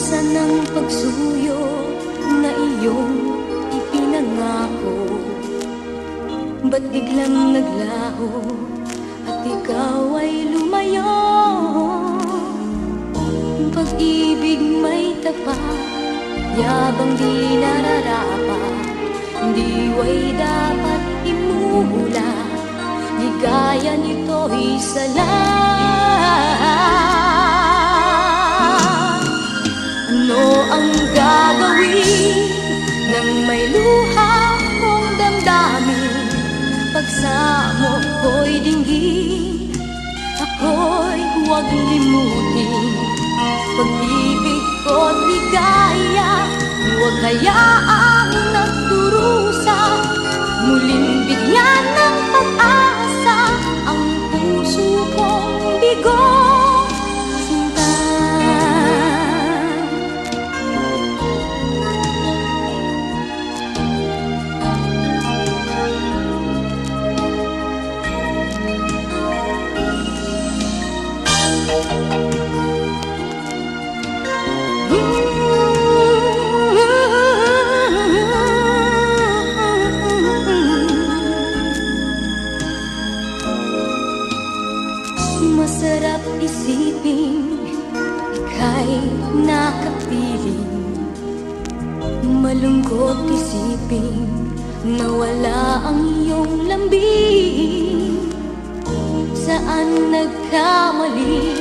Nasaan ang pagsuyo na iyong ipinangako? Ba't biglang naglaho at ikaw ay lumayo? Pag-ibig may tapat, yabang di nararapat, diway dapat imuhula, ligaya nito'y salat. Ano ang gagawin nang may luha kong damdamin? Pagsamo ko'y dinggin, ako'y huwag limutin. Pag-ibig ko't ligaya, huwag hayaang nagdurusa. Muling bigyan ng pag-asa ang puso kong bigo. Masarap isipin, ika'y nakapiling. Malungkot isipin, nawala ang iyong lambing. Saan nagkamali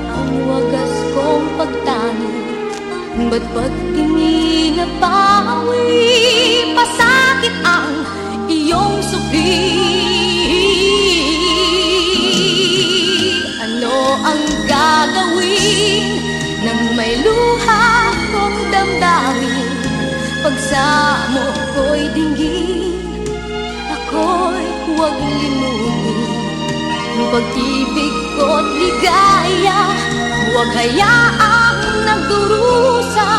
ang wagas kong pagtani? Ba't pagtingin na pawi, pasakit ang iyong supi? Ano ang gagawin nang may luha kong damdamin? Pagsamo ko'y dinggin, ako'y huwag limutin. Pag-ibig ko't ligaya, huwag hayaang nagdurusa.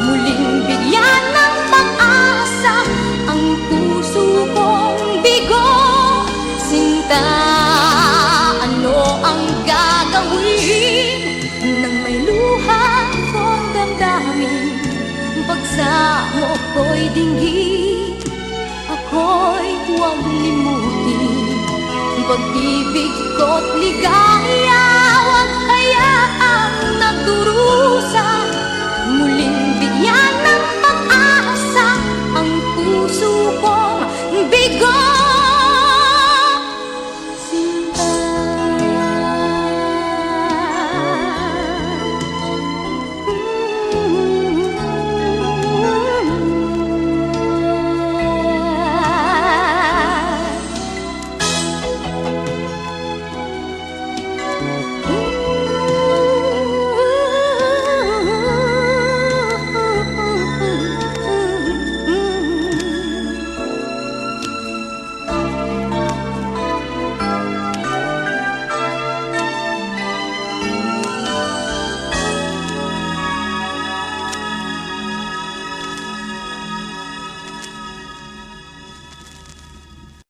Muling bigyan ng pag-asa ang puso kong bigo. Sinta, ano ang gagawin nang may luha kong damdamin? Pagsamo ko'y dinggin, ako'y huwag limutin. Pag-ibig ko't ligaya,